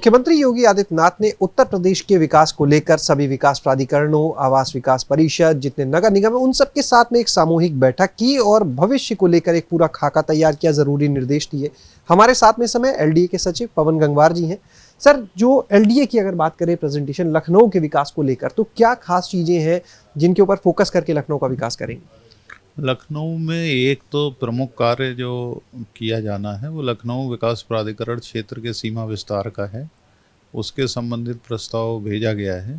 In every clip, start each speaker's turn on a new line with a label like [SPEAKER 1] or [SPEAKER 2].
[SPEAKER 1] मुख्यमंत्री योगी आदित्यनाथ ने उत्तर प्रदेश के विकास को लेकर सभी विकास प्राधिकरणों, आवास विकास परिषद, जितने नगर निगम है, उन सबके साथ में एक सामूहिक बैठक की और भविष्य को लेकर एक पूरा खाका तैयार किया, जरूरी निर्देश दिए। हमारे साथ में समय एलडीए के सचिव पवन गंगवार जी हैं। सर, जो एलडीए की अगर बात करें प्रेजेंटेशन लखनऊ के विकास को लेकर, तो क्या खास चीजें हैं जिनके ऊपर फोकस करके लखनऊ का विकास करेंगे?
[SPEAKER 2] लखनऊ में एक तो प्रमुख कार्य जो किया जाना है वो लखनऊ विकास प्राधिकरण क्षेत्र के सीमा विस्तार का है। उसके संबंधित प्रस्ताव भेजा गया है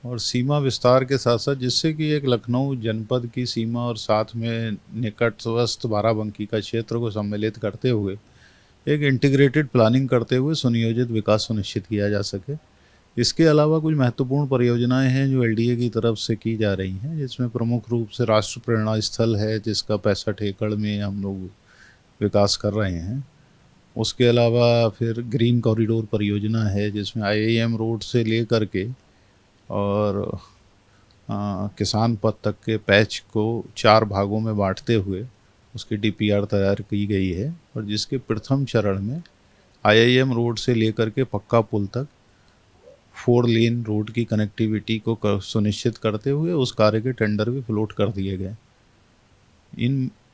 [SPEAKER 2] और सीमा विस्तार के साथ साथ जिससे कि एक लखनऊ जनपद की सीमा और साथ में निकटस्थ बाराबंकी का क्षेत्र को सम्मिलित करते हुए एक इंटीग्रेटेड प्लानिंग करते हुए सुनियोजित विकास सुनिश्चित किया जा सके। इसके अलावा कुछ महत्वपूर्ण परियोजनाएं हैं जो एलडीए की तरफ से की जा रही हैं, जिसमें प्रमुख रूप से राष्ट्र प्रेरणा स्थल है जिसका 65 एकड़ में हम लोग विकास कर रहे हैं। उसके अलावा फिर ग्रीन कॉरिडोर परियोजना है जिसमें आईआईएम रोड से लेकर के और किसान पथ तक के पैच को 4 भागों में बांटते हुए उसकी डीपीआर तैयार की गई है और जिसके प्रथम चरण में आईआईएम रोड से लेकर के पक्का पुल तक 4 लेन रोड की कनेक्टिविटी को सुनिश्चित करते हुए उस कार्य के टेंडर भी फ्लोट कर दिए गए।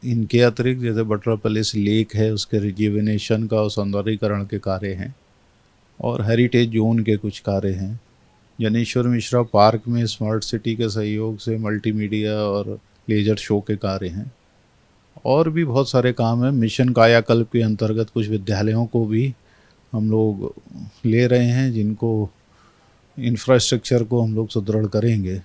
[SPEAKER 2] इनके अतिरिक्त जैसे बटरा पैलेस लेक है उसके रिज्यूवेनेशन का और सौंदर्यीकरण के कार्य हैं और हेरिटेज जोन के कुछ कार्य हैं। जनेश्वर मिश्रा पार्क में स्मार्ट सिटी के सहयोग से मल्टीमीडिया और लेजर शो के कार्य हैं और भी बहुत सारे काम हैं। मिशन कायाकल्प के अंतर्गत कुछ विद्यालयों को भी हम लोग ले रहे हैं जिनको इंफ्रास्ट्रक्चर को हम लोग सुदृढ़ करेंगे,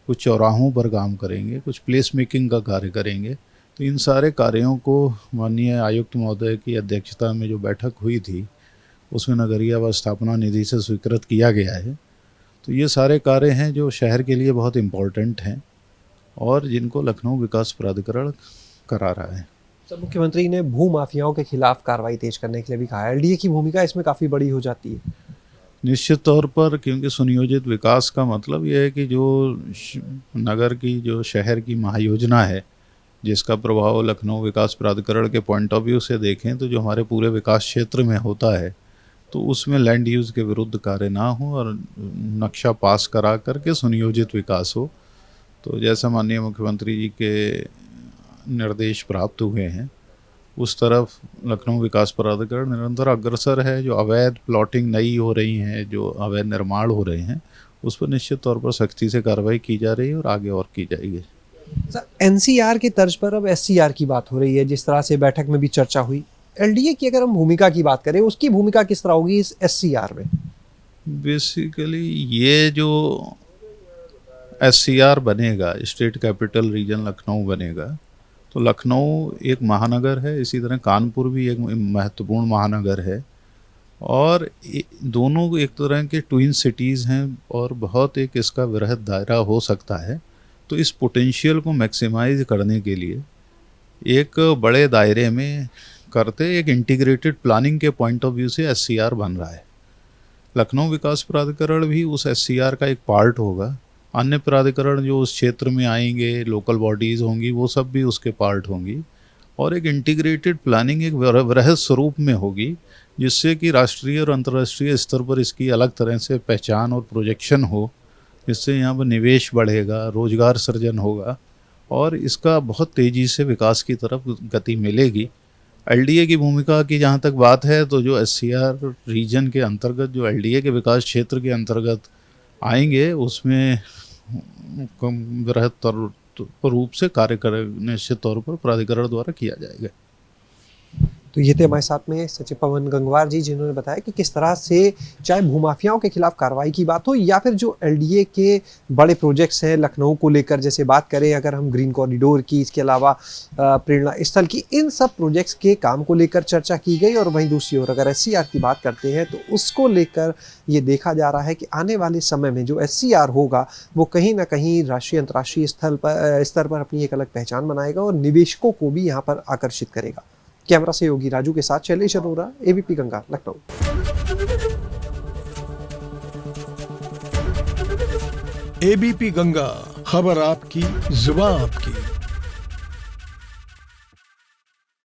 [SPEAKER 2] कुछ चौराहों पर काम करेंगे, कुछ प्लेस मेकिंग का कार्य करेंगे। तो इन सारे कार्यों को माननीय आयुक्त महोदय की अध्यक्षता में जो बैठक हुई थी उसमें नगरीय आवास स्थापना निधि से स्वीकृत किया गया है। तो ये सारे कार्य हैं जो शहर के लिए बहुत इम्पोर्टेंट हैं और जिनको लखनऊ विकास प्राधिकरण करा रहा है।
[SPEAKER 1] सर, मुख्यमंत्री ने भू माफियाओं के खिलाफ कार्रवाई तेज करने के लिए भी कहा है। एलडीए की भूमिका इसमें काफ़ी बड़ी हो जाती है।
[SPEAKER 2] निश्चित तौर पर, क्योंकि सुनियोजित विकास का मतलब यह है कि जो नगर की जो शहर की महायोजना है जिसका प्रभाव लखनऊ विकास प्राधिकरण के पॉइंट ऑफ व्यू से देखें तो जो हमारे पूरे विकास क्षेत्र में होता है तो उसमें लैंड यूज़ के विरुद्ध कार्य ना हो और नक्शा पास करा करके सुनियोजित विकास हो। तो जैसा माननीय मुख्यमंत्री जी के निर्देश प्राप्त हुए हैं उस तरफ लखनऊ विकास प्राधिकरण निरंतर अग्रसर है। जो अवैध प्लॉटिंग नई हो रही हैं, जो अवैध निर्माण हो रहे हैं, उस पर निश्चित तौर पर सख्ती से कार्रवाई की जा रही है और आगे और की जाएगी।
[SPEAKER 1] सर, एनसीआर की तर्ज पर अब एससीआर की बात हो रही है, जिस तरह से बैठक में भी चर्चा हुई। एलडीए की अगर हम भूमिका की बात करें, उसकी भूमिका किस तरह होगी इस एससीआर में?
[SPEAKER 2] बेसिकली ये जो एससीआर बनेगा, स्टेट कैपिटल रीजन लखनऊ बनेगा, तो लखनऊ एक महानगर है, इसी तरह कानपुर भी एक महत्वपूर्ण महानगर है और दोनों एक तरह के ट्विन सिटीज़ हैं और बहुत एक इसका वृहद दायरा हो सकता है। तो इस पोटेंशियल को मैक्सिमाइज करने के लिए एक बड़े दायरे में करते एक इंटीग्रेटेड प्लानिंग के पॉइंट ऑफ व्यू से एससीआर बन रहा है। लखनऊ विकास प्राधिकरण भी उस एससीआर का एक पार्ट होगा। अन्य प्राधिकरण जो उस क्षेत्र में आएंगे, लोकल बॉडीज़ होंगी, वो सब भी उसके पार्ट होंगी और एक इंटीग्रेटेड प्लानिंग एक वृहद स्वरूप में होगी जिससे कि राष्ट्रीय और अंतर्राष्ट्रीय स्तर पर इसकी अलग तरह से पहचान और प्रोजेक्शन हो, जिससे यहाँ पर निवेश बढ़ेगा, रोजगार सृजन होगा और इसका बहुत तेज़ी से विकास की तरफ गति मिलेगी। एलडीए की भूमिका की जहाँ तक बात है तो जो एससीआर रीजन के अंतर्गत जो एलडीए के विकास क्षेत्र के अंतर्गत आएंगे उसमें बृहद रूप से कार्य निश्चित तौर पर प्राधिकरण द्वारा किया जाएगा।
[SPEAKER 1] तो ये थे हमारे साथ में सचिव पवन गंगवार जी, जिन्होंने बताया कि किस तरह से चाहे भूमाफियाओं के खिलाफ कार्रवाई की बात हो या फिर जो एलडीए के बड़े प्रोजेक्ट्स हैं लखनऊ को लेकर, जैसे बात करें अगर हम ग्रीन कॉरिडोर की, इसके अलावा प्रेरणा स्थल की, इन सब प्रोजेक्ट्स के काम को लेकर चर्चा की गई। और वहीं दूसरी ओर अगर एससीआर की बात करते हैं तो उसको लेकर ये देखा जा रहा है कि आने वाले समय में जो एससीआर होगा वो कहीं ना कहीं राष्ट्रीय अंतर्राष्ट्रीय स्तर पर अपनी एक अलग पहचान बनाएगा और निवेशकों को भी यहाँ पर आकर्षित करेगा। कैमरा से योगी राजू के साथ शैलेश अरोरा, एबीपी गंगा, लखनऊ।
[SPEAKER 3] एबीपी गंगा, खबर आपकी, जुबान आपकी।